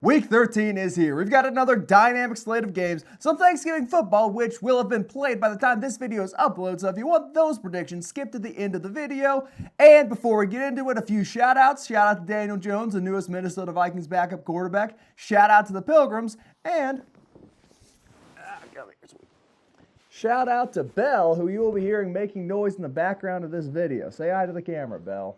Week 13 is here. We've got another dynamic slate of games, some Thanksgiving football, which will have been played by the time this video is uploaded, so if you want those predictions, skip to the end of the video. And before we get into it, a few shout-outs. Shout out to Daniel Jones, the newest Minnesota Vikings backup quarterback. Shout out to the Pilgrims, and shout out to Bell, who you will be hearing making noise in the background of this video. Say hi to the camera, Bell.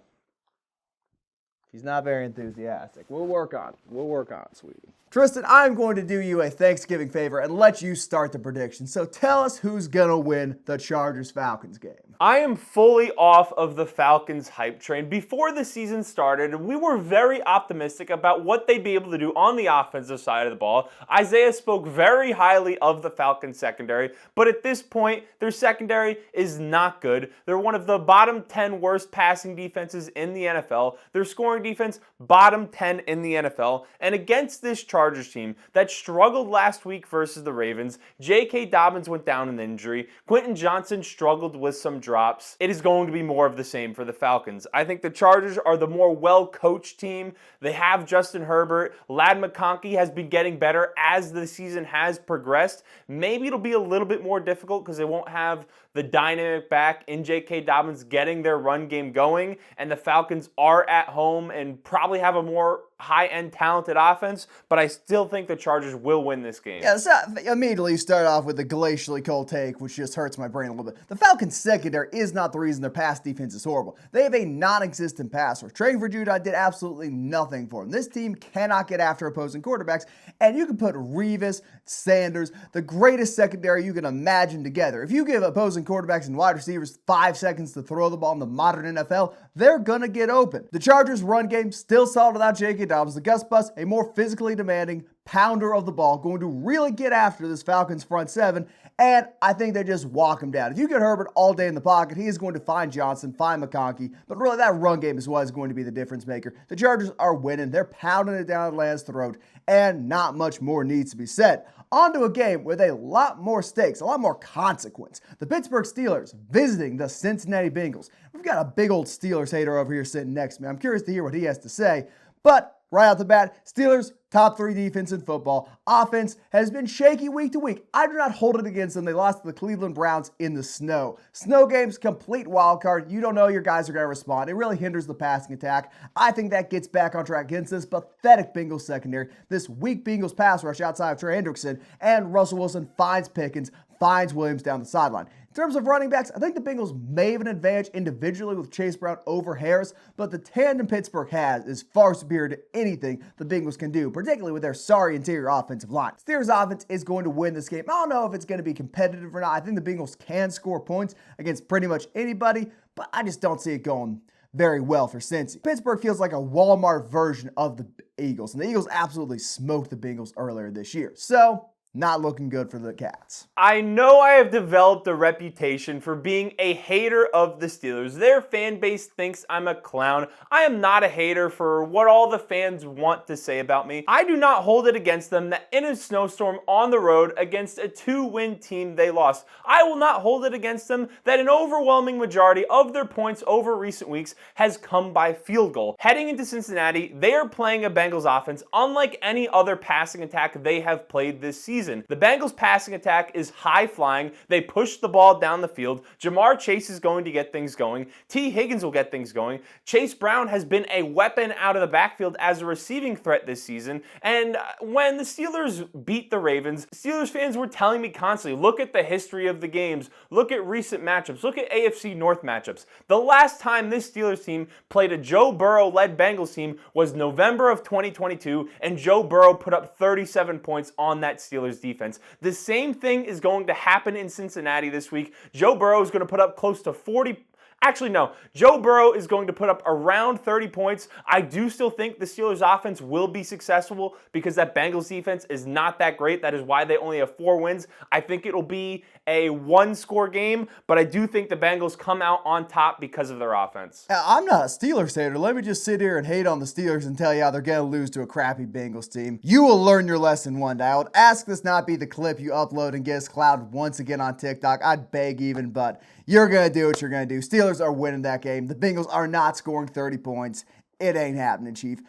He's not very enthusiastic. We'll work on it, sweetie. Tristan, I'm going to do you a Thanksgiving favor and let you start the prediction. So tell us who's going to win the Chargers-Falcons game. I am fully off of the Falcons hype train. Before the season started, we were very optimistic about what they'd be able to do on the offensive side of the ball. Isaiah spoke very highly of the Falcons secondary, but at this point, their secondary is not good. They're one of the bottom 10 worst passing defenses in the NFL. Their scoring defense, bottom 10 in the NFL. And against this Chargers team that struggled last week versus the Ravens, J.K. Dobbins went down in injury. Quentin Johnson struggled with some drops. It is going to be more of the same for the Falcons. I think the Chargers are the more well-coached team. They have Justin Herbert. Ladd McConkey has been getting better as the season has progressed. Maybe it'll be a little bit more difficult because they won't have the dynamic back in J.K. Dobbins getting their run game going, and the Falcons are at home and probably have a more high-end talented offense, but I still think the Chargers will win this game. Yeah, so immediately you start off with a glacially cold take, which just hurts my brain a little bit. The Falcons secondary is not the reason their pass defense is horrible. They have a non-existent pass rush. Trading for Judah did absolutely nothing for them. This team cannot get after opposing quarterbacks, and you can put Revis, Sanders, the greatest secondary you can imagine together. If you give opposing quarterbacks and wide receivers 5 seconds to throw the ball in the modern NFL, they're gonna get open. The Chargers' run game still solid without J.K. Dobbins. The Gus Bus, a more physically demanding pounder of the ball, going to really get after this Falcons front seven, and I think they just walk him down. If you get Herbert all day in the pocket, he is going to find Johnson, find McConkey, but really that run game is what is going to be the difference maker. The Chargers are winning. They're pounding it down Atlanta's throat, and not much more needs to be said. On to a game with a lot more stakes, a lot more consequence. The Pittsburgh Steelers visiting the Cincinnati Bengals. We've got a big old Steelers hater over here sitting next to me. I'm curious to hear what he has to say, but right out the bat, Steelers, top 3 defense in football. Offense has been shaky week to week. I do not hold it against them. They lost to the Cleveland Browns in the snow. Snow games, complete wild card. You don't know your guys are going to respond. It really hinders the passing attack. I think that gets back on track against this pathetic Bengals secondary. This weak Bengals pass rush outside of Trey Hendrickson, and Russell Wilson finds Pickens, finds Williams down the sideline. In terms of running backs, I think the Bengals may have an advantage individually with Chase Brown over Harris, but the tandem Pittsburgh has is far superior to anything the Bengals can do, particularly with their sorry interior offensive line. Steelers offense is going to win this game. I don't know if it's going to be competitive or not. I think the Bengals can score points against pretty much anybody, but I just don't see it going very well for Cincy. Pittsburgh feels like a Walmart version of the Eagles, and the Eagles absolutely smoked the Bengals earlier this year. So, not looking good for the Cats. I know I have developed a reputation for being a hater of the Steelers. Their fan base thinks I'm a clown. I am not a hater for what all the fans want to say about me. I do not hold it against them that in a snowstorm on the road against a 2-win team they lost. I will not hold it against them that an overwhelming majority of their points over recent weeks has come by field goal. Heading into Cincinnati, they are playing a Bengals offense unlike any other passing attack they have played this season. The Bengals passing attack is high flying. They push the ball down the field. Jamar Chase is going to get things going. T. Higgins will get things going. Chase Brown has been a weapon out of the backfield as a receiving threat this season. And when the Steelers beat the Ravens, Steelers fans were telling me constantly, look at the history of the games. Look at recent matchups. Look at AFC North matchups. The last time this Steelers team played a Joe Burrow-led Bengals team was November of 2022, and Joe Burrow put up 37 points on that Steelers defense. The same thing is going to happen in Cincinnati this week. Joe Burrow is going to put up close to 40. Actually, no. Joe Burrow is going to put up around 30 points. I do still think the Steelers offense will be successful because that Bengals defense is not that great. That is why they only have 4 wins. I think it'll be a 1-score game, but I do think the Bengals come out on top because of their offense. I'm not a Steelers hater. Let me just sit here and hate on the Steelers and tell you how they're going to lose to a crappy Bengals team. You will learn your lesson one day. I would ask this not be the clip you upload and get us clouded once again on TikTok. I'd beg even, but you're going to do what you're going to do. Steelers are winning that game. The Bengals are not scoring 30 points. It ain't happening, Chief.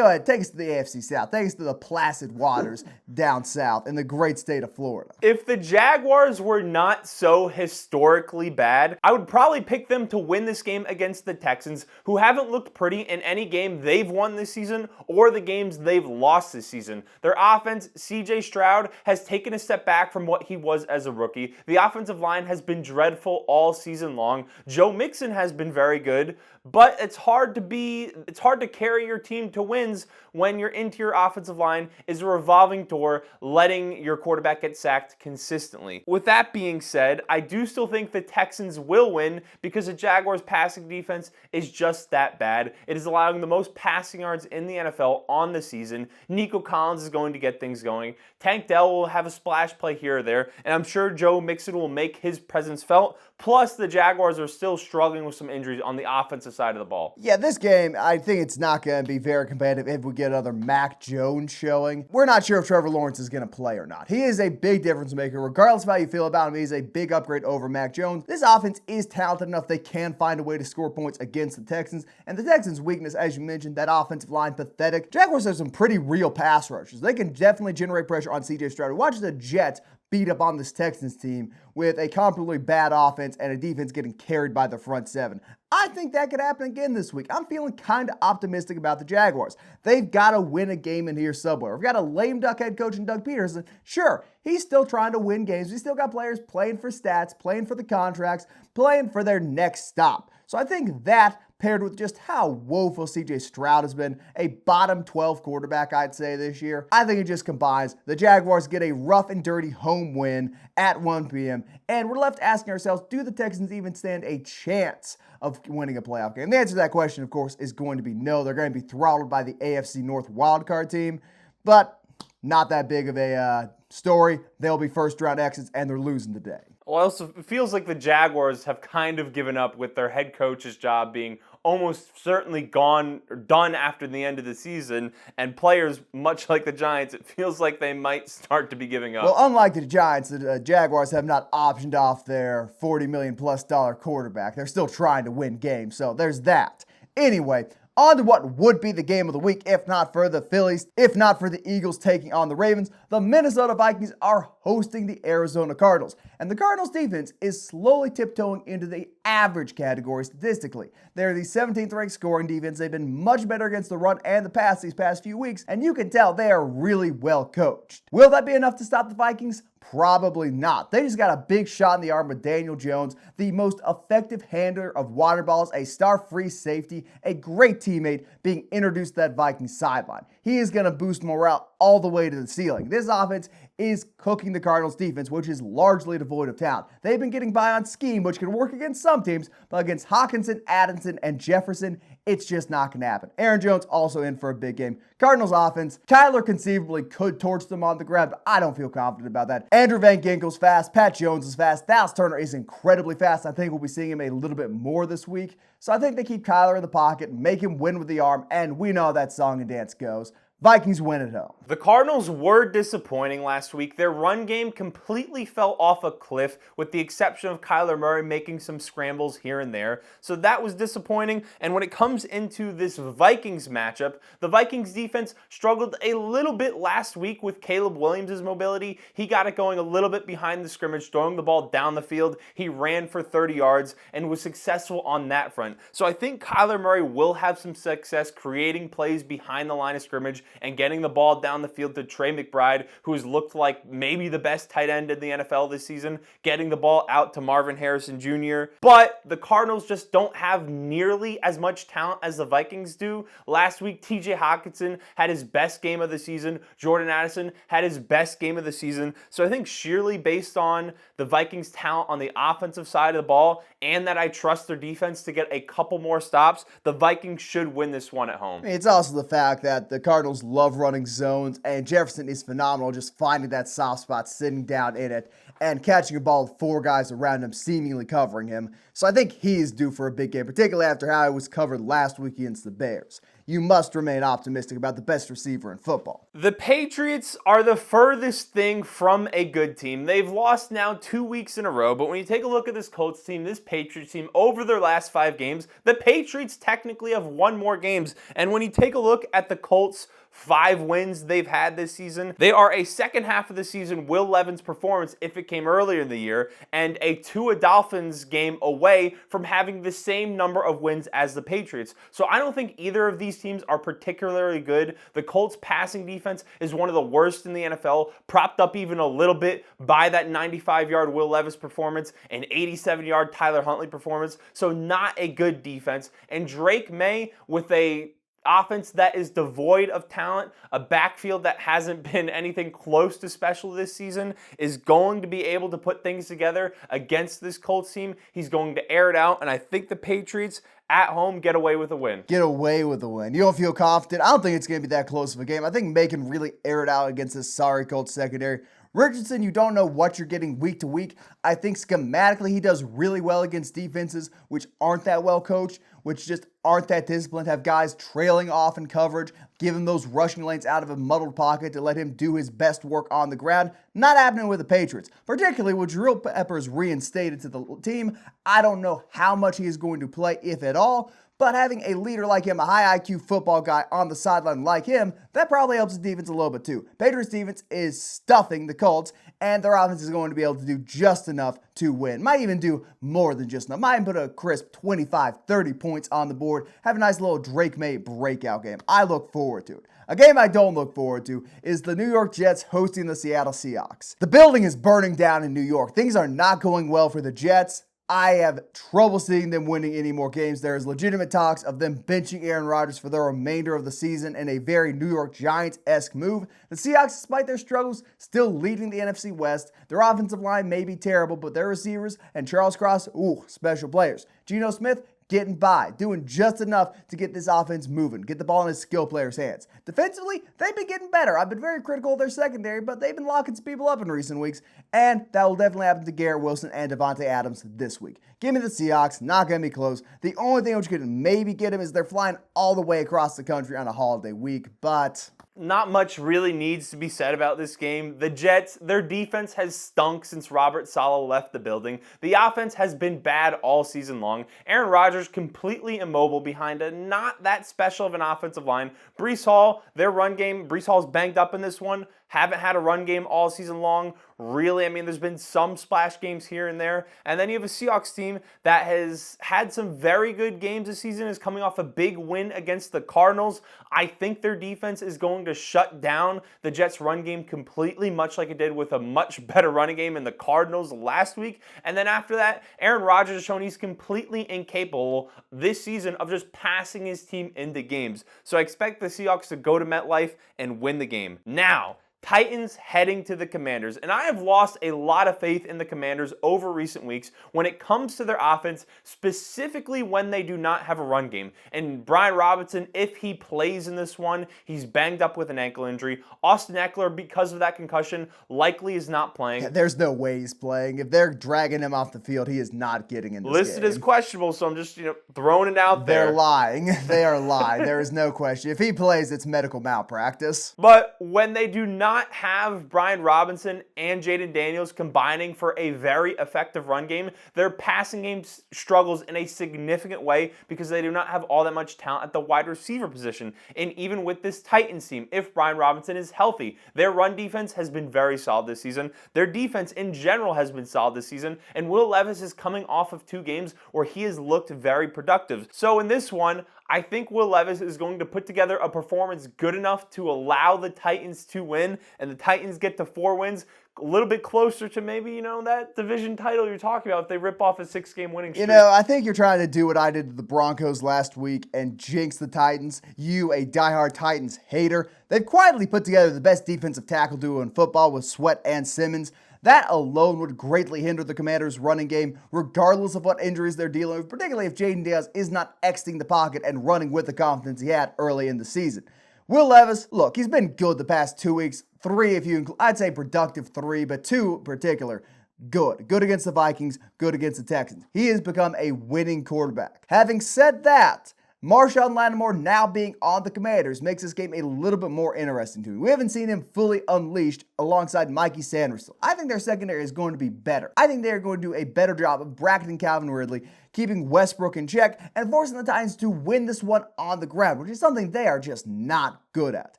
Go ahead, take us to the AFC South. Take us to the placid waters down south in the great state of Florida. If the Jaguars were not so historically bad, I would probably pick them to win this game against the Texans, who haven't looked pretty in any game they've won this season or the games they've lost this season. Their offense, CJ Stroud, has taken a step back from what he was as a rookie. The offensive line has been dreadful all season long. Joe Mixon has been very good, but it's hard to carry your team to wins when your interior offensive line is a revolving door, letting your quarterback get sacked consistently. With that being said, I do still think the Texans will win because the Jaguars' passing defense is just that bad. It is allowing the most passing yards in the NFL on the season. Nico Collins is going to get things going. Tank Dell will have a splash play here or there, and I'm sure Joe Mixon will make his presence felt. Plus, the Jaguars are still struggling with some injuries on the offensive side of the ball. Yeah, this game, I think it's not going to be very competitive if we get another Mac Jones showing. We're not sure if Trevor Lawrence is going to play or not. He is a big difference maker. Regardless of how you feel about him, he's a big upgrade over Mac Jones. This offense is talented enough they can find a way to score points against the Texans. And the Texans' weakness, as you mentioned, that offensive line, pathetic. Jaguars have some pretty real pass rushers. They can definitely generate pressure on CJ Stroud. Watch the Jets beat up on this Texans team with a comparably bad offense and a defense getting carried by the front seven. I think that could happen again this week. I'm feeling kind of optimistic about the Jaguars. They've got to win a game in here somewhere. We've got a lame duck head coach in Doug Peterson. Sure, he's still trying to win games. He's still got players playing for stats, playing for the contracts, playing for their next stop. So I think that, paired with just how woeful CJ Stroud has been, a bottom 12 quarterback, I'd say, this year, I think it just combines. The Jaguars get a rough and dirty home win at 1 p.m., and we're left asking ourselves, do the Texans even stand a chance of winning a playoff game? And the answer to that question, of course, is going to be no. They're going to be throttled by the AFC North wildcard team, but not that big of a story. They'll be first-round exits, and they're losing today. Well, also, it feels like the Jaguars have kind of given up with their head coach's job being almost certainly done after the end of the season, and players, much like the Giants, it feels like they might start to be giving up. Well, unlike the Giants, the Jaguars have not optioned off their $40 million plus quarterback. They're still trying to win games, so there's that. Anyway, on to what would be the game of the week if not for the Phillies, if not for the Eagles taking on the Ravens. The Minnesota Vikings are hosting the Arizona Cardinals, and the Cardinals defense is slowly tiptoeing into the average category statistically. They're the 17th ranked scoring defense. They've been much better against the run and the pass these past few weeks, and you can tell they are really well coached. Will that be enough to stop the Vikings? Probably not. They just got a big shot in the arm with Daniel Jones, the most effective handler of water balls, a star-free safety, a great teammate being introduced to that Vikings sideline. He is going to boost morale all the way to the ceiling. This offense is cooking the Cardinals defense, which is largely devoid of talent. They've been getting by on scheme, which can work against some teams, but against Hawkinson, Addison, and Jefferson, it's just not going to happen. Aaron Jones also in for a big game. Cardinals offense, Kyler conceivably could torch them on the ground, but I don't feel confident about that. Andrew Van Ginkel's fast, Pat Jones is fast, Dallas Turner is incredibly fast. I think we'll be seeing him a little bit more this week. So I think they keep Kyler in the pocket, make him win with the arm, and we know how that song and dance goes. Vikings win at home. The Cardinals were disappointing last week. Their run game completely fell off a cliff, with the exception of Kyler Murray making some scrambles here and there. So that was disappointing. And when it comes into this Vikings matchup, the Vikings defense struggled a little bit last week with Caleb Williams' mobility. He got it going a little bit behind the scrimmage, throwing the ball down the field. He ran for 30 yards and was successful on that front. So I think Kyler Murray will have some success creating plays behind the line of scrimmage and getting the ball down the field to Trey McBride, who has looked like maybe the best tight end in the NFL this season, getting the ball out to Marvin Harrison Jr. But the Cardinals just don't have nearly as much talent as the Vikings do. Last week, TJ Hawkinson had his best game of the season. Jordan Addison had his best game of the season. So I think sheerly based on the Vikings' talent on the offensive side of the ball and that I trust their defense to get a couple more stops, the Vikings should win this one at home. It's also the fact that the Cardinals love running zones, and Jefferson is phenomenal just finding that soft spot, sitting down in it, and catching a ball with four guys around him, seemingly covering him. So I think he is due for a big game, particularly after how he was covered last week against the Bears. you must remain optimistic about the best receiver in football. The Patriots are the furthest thing from a good team. They've lost now 2 weeks in a row, but when you take a look at this Colts team, this Patriots team, over their last 5 games, the Patriots technically have won more games. And when you take a look at the Colts' 5 wins they've had this season, they are a second half of the season Will Levis's performance if it came earlier in the year, and a Tua Dolphins game away from having the same number of wins as the Patriots. So I don't think either of these teams are particularly good. The Colts passing defense is one of the worst in the NFL, propped up even a little bit by that 95-yard Will Levis performance and 87-yard Tyler Huntley performance. So not a good defense. And Drake May with a offense that is devoid of talent, a backfield that hasn't been anything close to special this season, is going to be able to put things together against this Colts team. He's going to air it out, and I think the Patriots at home get away with a win. Get away with a win. You don't feel confident? I don't think it's going to be that close of a game. I think May can really air it out against this sorry Colts secondary. Richardson, you don't know what you're getting week to week. I think schematically he does really well against defenses which aren't that well coached, which just aren't that disciplined, have guys trailing off in coverage, give him those rushing lanes out of a muddled pocket to let him do his best work on the ground. Not happening with the Patriots, particularly with Jabril Peppers reinstated to the team. I don't know how much he is going to play, if at all, but having a leader like him, a high IQ football guy on the sideline like him, that probably helps the defense a little bit too. Patriots defense is stuffing the Colts, and their offense is going to be able to do just enough to win. Might even do more than just enough. Might even put a crisp 25, 30 points on the board. Have a nice little Drake May breakout game. I look forward to it. A game I don't look forward to is the New York Jets hosting the Seattle Seahawks. The building is burning down in New York. Things are not going well for the Jets. I have trouble seeing them winning any more games. There is legitimate talks of them benching Aaron Rodgers for the remainder of the season in a very New York Giants-esque move. The Seahawks, despite their struggles, still leading the NFC West. Their offensive line may be terrible, but their receivers and Charles Cross, special players. Geno Smith, getting by, doing just enough to get this offense moving, get the ball in his skill players' hands. Defensively, they've been getting better. I've been very critical of their secondary, but they've been locking some people up in recent weeks, and that will definitely happen to Garrett Wilson and Devontae Adams this week. Give me the Seahawks, not going to be close. The only thing which could maybe get him is they're flying all the way across the country on a holiday week, but not much really needs to be said about this game. The Jets, their defense has stunk since Robert Saleh left the building. The offense has been bad all season long. Aaron Rodgers completely immobile behind a not that special of an offensive line. Breece Hall, their run game, Breece Hall's banged up in this one. Haven't had a run game all season long. Really, I mean, there's been some splash games here and there. And then you have a Seahawks team that has had some very good games this season, is coming off a big win against the Cardinals. I think their defense is going to shut down the Jets' run game completely, much like it did with a much better running game in the Cardinals last week. And then after that, Aaron Rodgers has shown he's completely incapable this season of just passing his team into games. So I expect the Seahawks to go to MetLife and win the game. Now, Titans heading to the Commanders, and I have lost a lot of faith in the Commanders over recent weeks when it comes to their offense, specifically when they do not have a run game. And Brian Robinson, if he plays in this one, he's banged up with an ankle injury. Austin Eckler, because of that concussion, likely is not playing. Yeah, there's no way he's playing. If they're dragging him off the field, he is not getting in this Listed game. as questionable, so I'm just throwing it out there. They're lying. They are lying. There is no question. If he plays, it's medical malpractice. But when they do not have Brian Robinson and Jaden Daniels combining for a very effective run game, their passing game struggles in a significant way because they do not have all that much talent at the wide receiver position. And even with this Titans team, if Brian Robinson is healthy, their run defense has been very solid this season. Their defense in general has been solid this season. And Will Levis is coming off of 2 games where he has looked very productive. So in this one, I think Will Levis is going to put together a performance good enough to allow the Titans to win, and the Titans get to 4 wins, a little bit closer to maybe, that division title you're talking about if they rip off a 6-game winning streak. I think you're trying to do what I did to the Broncos last week and jinx the Titans. You, a diehard Titans hater. They've quietly put together the best defensive tackle duo in football with Sweat and Simmons. That alone would greatly hinder the Commanders' running game, regardless of what injuries they're dealing with, particularly if Jaden Daniels is not exiting the pocket and running with the confidence he had early in the season. Will Levis, look, he's been good the past 2 weeks. 3 if you include, I'd say productive 3, but 2 in particular. Good. Good against the Vikings, good against the Texans. He has become a winning quarterback. Having said that, Marshawn Lattimore now being on the Commanders makes this game a little bit more interesting to me. We haven't seen him fully unleashed alongside Mikey Sanderson. I think their secondary is going to be better. I think they are going to do a better job of bracketing Calvin Ridley, keeping Westbrook in check, and forcing the Titans to win this one on the ground, which is something they are just not good at.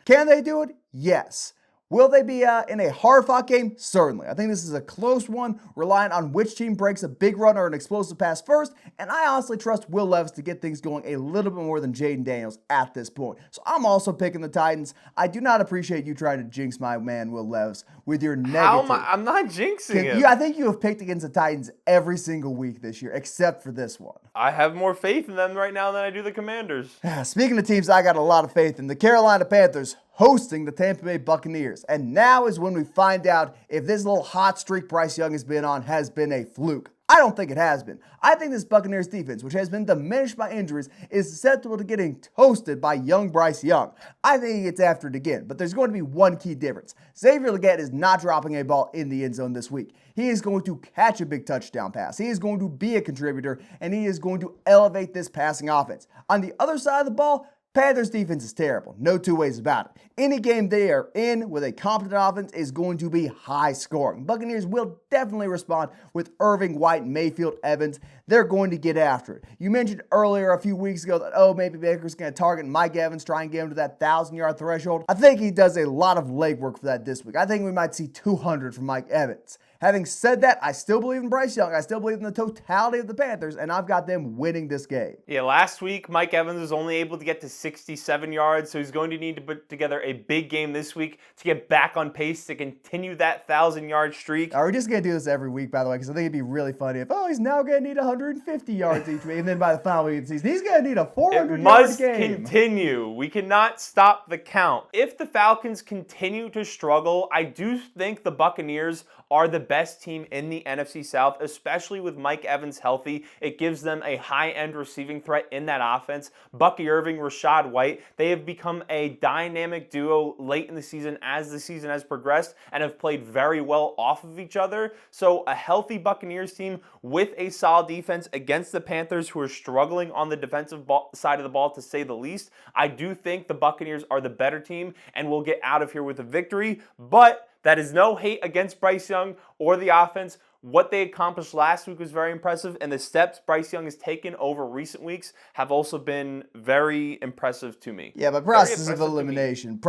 Can they do it? Yes. Will they be in a hard-fought game? Certainly. I think this is a close one, relying on which team breaks a big run or an explosive pass first, and I honestly trust Will Levis to get things going a little bit more than Jaden Daniels at this point. So I'm also picking the Titans. I do not appreciate you trying to jinx my man Will Levis with your negative. How am I? I'm not jinxing him. I think you have picked against the Titans every single week this year, except for this one. I have more faith in them right now than I do the Commanders. Speaking of teams I got a lot of faith in, the Carolina Panthers hosting the Tampa Bay Buccaneers. And now is when we find out if this little hot streak Bryce Young has been on has been a fluke. I don't think it has been. I think this Buccaneers defense, which has been diminished by injuries, is susceptible to getting toasted by young Bryce Young. I think he gets after it again, but there's going to be one key difference. Xavier Legette is not dropping a ball in the end zone this week. He is going to catch a big touchdown pass. He is going to be a contributor, and he is going to elevate this passing offense. On the other side of the ball, Panthers defense is terrible. No two ways about it. Any game they are in with a competent offense is going to be high scoring. Buccaneers will definitely respond with Irving, White, Mayfield, Evans. They're going to get after it. You mentioned earlier a few weeks ago that, maybe Baker's going to target Mike Evans, try and get him to that 1,000-yard threshold. I think he does a lot of legwork for that this week. I think we might see 200 from Mike Evans. Having said that, I still believe in Bryce Young. I still believe in the totality of the Panthers, and I've got them winning this game. Yeah, last week, Mike Evans was only able to get to 67 yards, so he's going to need to put together a big game this week to get back on pace to continue that 1,000-yard streak. Are we just going to do this every week, by the way? Because I think it'd be really funny if, he's now going to need 150 yards each week, and then by the final week of the season, he's going to need a 400-yard game. It must continue. We cannot stop the count. If the Falcons continue to struggle, I do think the Buccaneers are the best team in the NFC South, especially with Mike Evans healthy. It gives them a high-end receiving threat in that offense. Bucky Irving, Rashad White, they have become a dynamic duo late in the season as the season has progressed and have played very well off of each other. So a healthy Buccaneers team with a solid defense against the Panthers, who are struggling on the defensive side of the ball to say the least. I do think the Buccaneers are the better team and will get out of here with a victory, but that is no hate against Bryce Young or the offense. What they accomplished last week was very impressive, and the steps Bryce Young has taken over recent weeks have also been very impressive to me. Yeah, but process of elimination,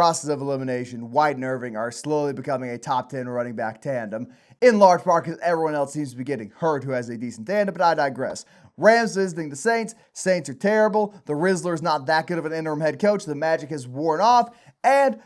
White and Irving are slowly becoming a top 10 running back tandem, in large part because everyone else seems to be getting hurt who has a decent tandem, but I digress. Rams visiting the Saints. Saints are terrible. The Rizzler is not that good of an interim head coach. The magic has worn off, and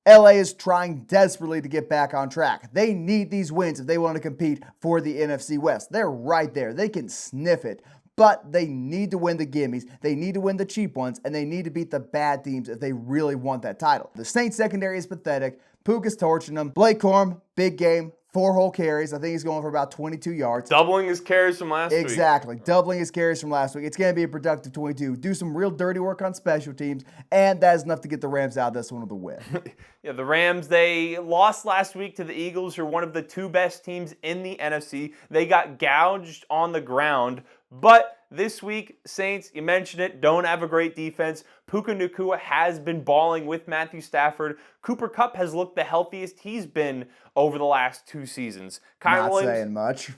LA is trying desperately to get back on track. They need these wins if they want to compete for the NFC West. They're right there. They can sniff it. But they need to win the gimmies, they need to win the cheap ones, and they need to beat the bad teams if they really want that title. The Saints secondary is pathetic. Puka's torching them. Blake Corum, big game. 4 whole carries. I think he's going for about 22 yards. Doubling his carries from last week. Exactly. Doubling his carries from last week. It's going to be a productive 22. Do some real dirty work on special teams, and that is enough to get the Rams out of this one with a win. Yeah, the Rams, they lost last week to the Eagles, who are one of the 2 best teams in the NFC. They got gouged on the ground, but this week, Saints, you mentioned it, don't have a great defense. Puka Nacua has been balling with Matthew Stafford. Cooper Kupp has looked the healthiest he's been over the last 2 seasons. Not saying much.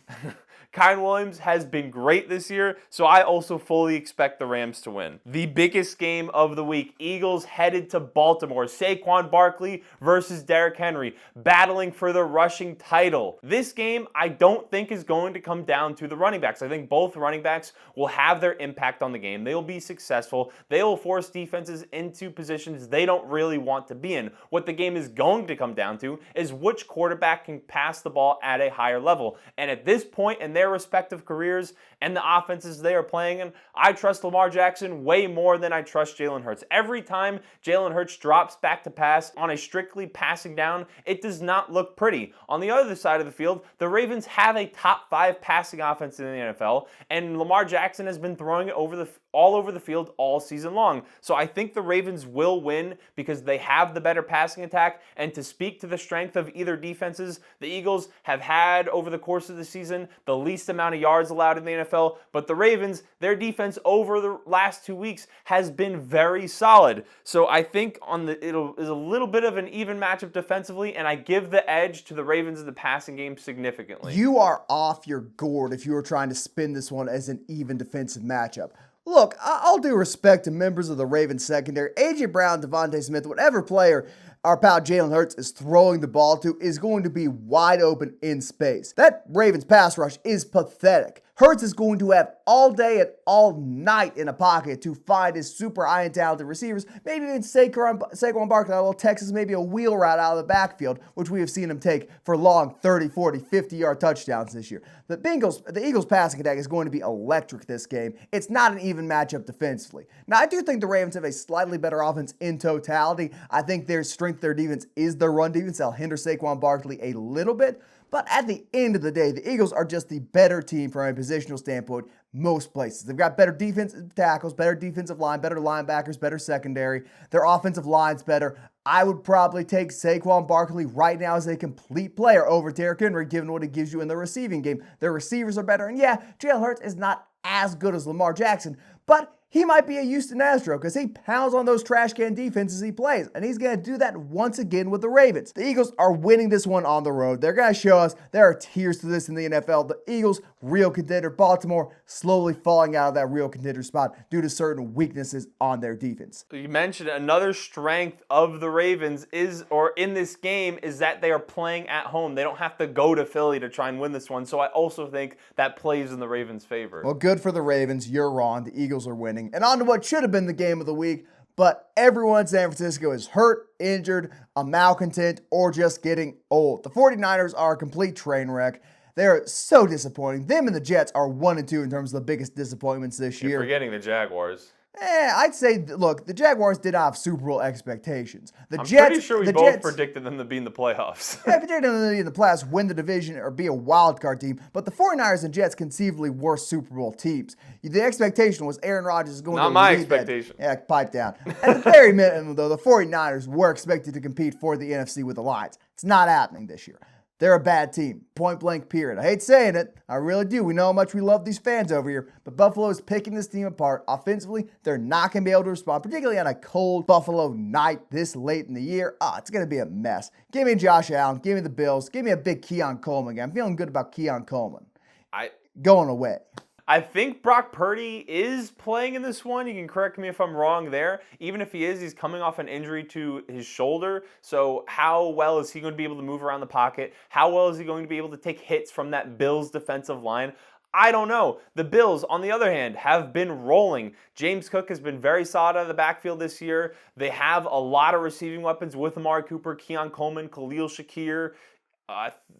Kyren Williams has been great this year, so I also fully expect the Rams to win. The biggest game of the week, Eagles headed to Baltimore. Saquon Barkley versus Derrick Henry, battling for the rushing title. This game, I don't think is going to come down to the running backs. I think both running backs will have their impact on the game. They will be successful. They will force defenses into positions they don't really want to be in. What the game is going to come down to is which quarterback can pass the ball at a higher level. And at this point in their respective careers and the offenses they are playing in, I trust Lamar Jackson way more than I trust Jalen Hurts. Every time Jalen Hurts drops back to pass on a strictly passing down, it does not look pretty. On the other side of the field, the Ravens have a top 5 passing offense in the NFL, and Lamar Jackson has been throwing it over all over the field all season long. So I think the Ravens will win because they have the better passing attack. And to speak to the strength of either defenses, the Eagles have had over the course of the season the least amount of yards allowed in the NFL, but the Ravens, their defense over the last 2 weeks has been very solid. So I think it is a little bit of an even matchup defensively, and I give the edge to the Ravens in the passing game significantly. You are off your gourd if you were trying to spin this one as an even defensive matchup. Look, I'll do respect to members of the Ravens secondary. A.J. Brown, Devontae Smith, whatever player our pal Jalen Hurts is throwing the ball to is going to be wide open in space. That Ravens pass rush is pathetic. Hurts is going to have all day and all night in a pocket to find his super high and talented receivers. Maybe even Saquon Barkley out of Texas, maybe a wheel route out of the backfield, which we have seen him take for long 30, 40, 50-yard touchdowns this year. The Eagles passing attack is going to be electric this game. It's not an even matchup defensively. Now, I do think the Ravens have a slightly better offense in totality. I think their strength, their defense is their run defense. They'll hinder Saquon Barkley a little bit. But at the end of the day, the Eagles are just the better team from a positional standpoint most places. They've got better defensive tackles, better defensive line, better linebackers, better secondary. Their offensive line's better. I would probably take Saquon Barkley right now as a complete player over Derrick Henry, given what he gives you in the receiving game. Their receivers are better. And yeah, Jalen Hurts is not as good as Lamar Jackson, but he might be a Houston Astro because he pounds on those trash can defenses he plays, and he's going to do that once again with the Ravens. The Eagles are winning this one on the road. They're going to show us there are tiers to this in the NFL. The Eagles, real contender. Baltimore, slowly falling out of that real contender spot due to certain weaknesses on their defense. You mentioned another strength of the Ravens in this game is that they are playing at home. They don't have to go to Philly to try and win this one, so I also think that plays in the Ravens' favor. Well, good for the Ravens. You're wrong. The Eagles are winning. And on to what should have been the game of the week, but everyone in San Francisco is hurt, injured, a malcontent, or just getting old. The 49ers are a complete train wreck. They're so disappointing. Them and the Jets are 1-2 in terms of the biggest disappointments this year. You're forgetting the Jaguars. I'd say, look, the Jaguars did not have Super Bowl expectations. I'm pretty sure we both predicted them to be in the playoffs. Yeah, predicted them to be in the playoffs, win the division, or be a wild card team. But the 49ers and Jets conceivably were Super Bowl teams. The expectation was Aaron Rodgers is going to lead. Not my expectation. Yeah, pipe down. At the very minimum, though, the 49ers were expected to compete for the NFC with the Lions. It's not happening this year. They're a bad team. Point blank, period. I hate saying it. I really do. We know how much we love these fans over here. But Buffalo is picking this team apart. Offensively, they're not going to be able to respond, particularly on a cold Buffalo night this late in the year. It's going to be a mess. Give me Josh Allen. Give me the Bills. Give me a big Keon Coleman game. I'm feeling good about Keon Coleman. Going away. I think Brock Purdy is playing in this one. You can correct me if I'm wrong there. Even if he is, he's coming off an injury to his shoulder. So how well is he going to be able to move around the pocket? How well is he going to be able to take hits from that Bills defensive line? I don't know. The Bills, on the other hand, have been rolling. James Cook has been very solid out of the backfield this year. They have a lot of receiving weapons with Amari Cooper, Keon Coleman, Khalil Shakir.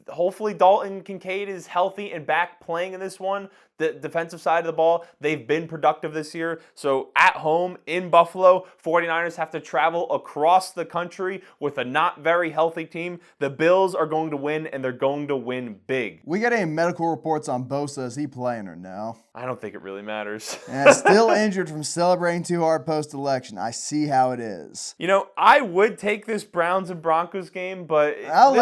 Hopefully Dalton Kincaid is healthy and back playing in this one. The defensive side of the ball, they've been productive this year. So at home in Buffalo, 49ers have to travel across the country with a not very healthy team. The Bills are going to win, and they're going to win big. We got any medical reports on Bosa? Is he playing or no? I don't think it really matters. And still injured from celebrating too hard post-election. I see how it is. You know, I would take this Browns and Broncos game, but No.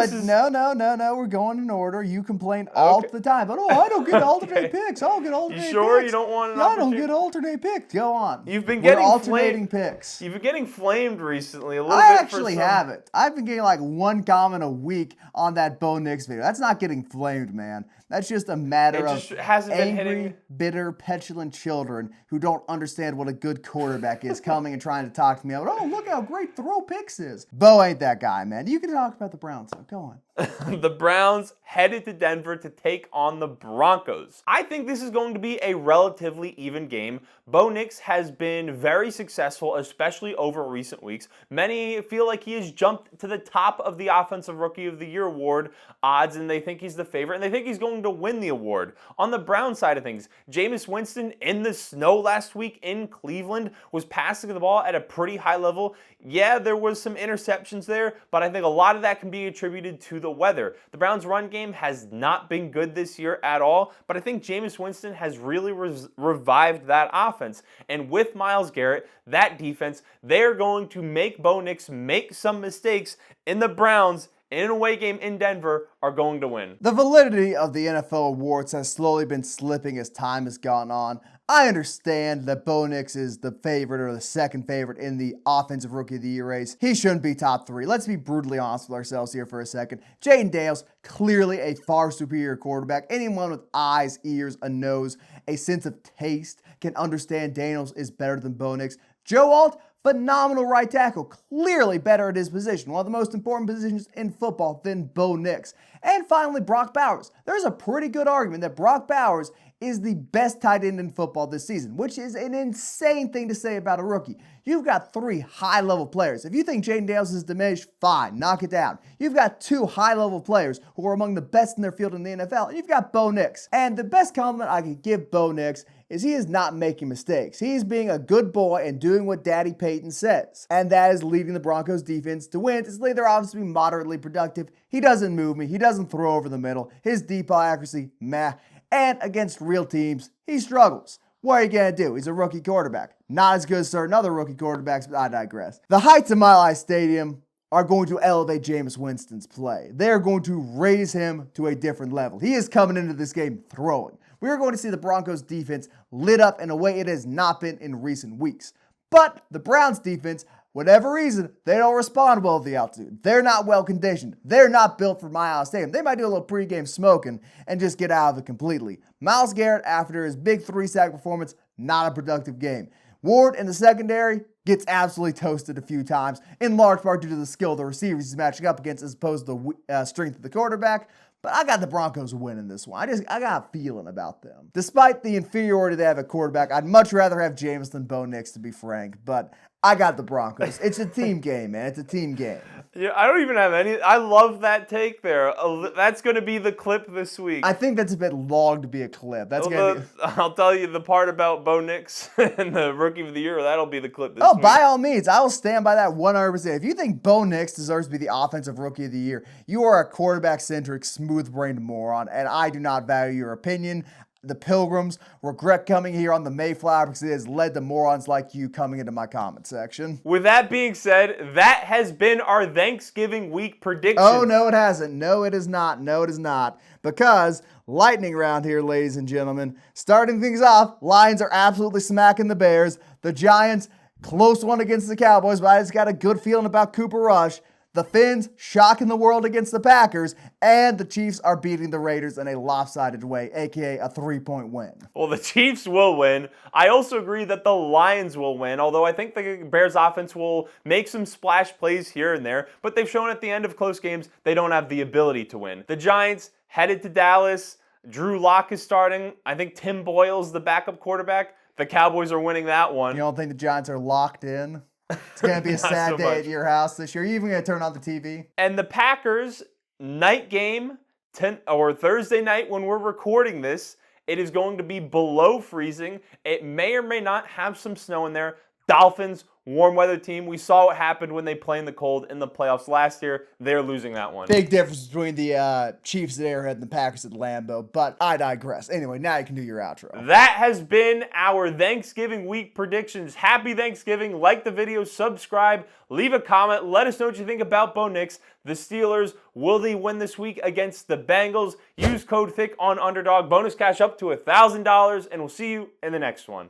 We're going in order. You complain all the time, but I don't get alternate picks. I don't get alternate picks. You sure you don't want an opportunity? I don't get alternate picks. Go on. You've been getting alternating picks. You've been getting flamed recently a little bit. I actually haven't. I've been getting like one comment a week on that Bo Nix video. That's not getting flamed, man. That's just a matter of angry, bitter, petulant children who don't understand what a good quarterback is coming and trying to talk to me about, look how great throw picks is. Bo ain't that guy, man. You can talk about the Browns, so go on. The Browns headed to Denver to take on the Broncos. I think this is going to be a relatively even game. Bo Nix has been very successful, especially over recent weeks. Many feel like he has jumped to the top of the Offensive Rookie of the Year award odds, and they think he's the favorite, and they think he's going to win the award. On the Brown side of things, Jameis Winston in the snow last week in Cleveland was passing the ball at a pretty high level. Yeah, there was some interceptions there, but I think a lot of that can be attributed to the weather. weather. The Browns' run game has not been good this year at all, but I think Jameis Winston has really revived that offense. And with Myles Garrett, that defense, they're going to make Bo Nix make some mistakes, and the Browns, in an away game in Denver, are going to win. The validity of the NFL awards has slowly been slipping as time has gone on. I understand that Bo Nix is the favorite or the second favorite in the Offensive Rookie of the Year race. He shouldn't be top 3. Let's be brutally honest with ourselves here for a second. Jayden Daniels, clearly a far superior quarterback. Anyone with eyes, ears, a nose, a sense of taste can understand Daniels is better than Bo Nix. Joe Alt, phenomenal right tackle, clearly better at his position, one of the most important positions in football than Bo Nix. And finally, Brock Bowers. There's a pretty good argument that Brock Bowers is the best tight end in football this season, which is an insane thing to say about a rookie. You've got 3 high-level players. If you think Jayden Daniels is diminished, fine, knock it down. You've got 2 high-level players who are among the best in their field in the NFL, and you've got Bo Nix. And the best compliment I could give Bo Nix is he is not making mistakes. He is being a good boy and doing what Daddy Payton says. And that is leading the Broncos defense to win. They're obviously moderately productive. He doesn't move me. He doesn't throw over the middle. His deep ball accuracy, meh. And against real teams, he struggles. What are you going to do? He's a rookie quarterback. Not as good as certain other rookie quarterbacks, but I digress. The heights of Mile High Stadium are going to elevate Jameis Winston's play. They're going to raise him to a different level. He is coming into this game throwing. We are going to see the Broncos defense lit up in a way it has not been in recent weeks. But the Browns defense, whatever reason, they don't respond well to the altitude. They're not well conditioned. They're not built for Mile High Stadium. They might do a little pregame smoking and just get out of it completely. Myles Garrett, after his big 3-sack performance, not a productive game. Ward in the secondary gets absolutely toasted a few times, in large part due to the skill of the receivers he's matching up against as opposed to the strength of the quarterback. But I got the Broncos winning this one. I got a feeling about them. Despite the inferiority they have at quarterback, I'd much rather have Jameis than Bo Nix, to be frank. But I got the Broncos. It's a team game, man. It's a team game. Yeah, I don't even have any. I love that take there. That's going to be the clip this week. I think that's a bit long to be a clip. I'll tell you the part about Bo Nix and the Rookie of the Year. That'll be the clip this week. Oh, by all means. I will stand by that 100%. If you think Bo Nix deserves to be the Offensive Rookie of the Year, you are a quarterback-centric, smooth-brained moron, and I do not value your opinion. The Pilgrims regret coming here on the Mayflower because it has led to morons like you coming into my comment section. With that being said, that has been our Thanksgiving week predictions. Oh, no, it hasn't. No, it is not. No, it is not. Because lightning round here, ladies and gentlemen. Starting things off, Lions are absolutely smacking the Bears. The Giants, close one against the Cowboys, but I just got a good feeling about Cooper Rush. The Finns shocking the world against the Packers, and the Chiefs are beating the Raiders in a lopsided way, aka a 3-point win. Well, the Chiefs will win. I also agree that the Lions will win, although I think the Bears offense will make some splash plays here and there, but they've shown at the end of close games they don't have the ability to win. The Giants headed to Dallas. Drew Lock is starting. I think Tim Boyle's the backup quarterback. The Cowboys are winning that one. You don't think the Giants are locked in? It's going to be a sad day at your house this year. Are you even going to turn on the TV? And the Packers, night game, Thursday night when we're recording this, it is going to be below freezing. It may or may not have some snow in there. Dolphins, warm weather team. We saw what happened when they played in the cold in the playoffs last year. They're losing that one. Big difference between the Chiefs at Arrowhead and the Packers at Lambeau, but I digress. Anyway, now you can do your outro. That has been our Thanksgiving week predictions. Happy Thanksgiving. Like the video, subscribe, leave a comment. Let us know what you think about Bo Nix. The Steelers, will they win this week against the Bengals? Use code Thicc on Underdog. Bonus cash up to $1,000, and we'll see you in the next one.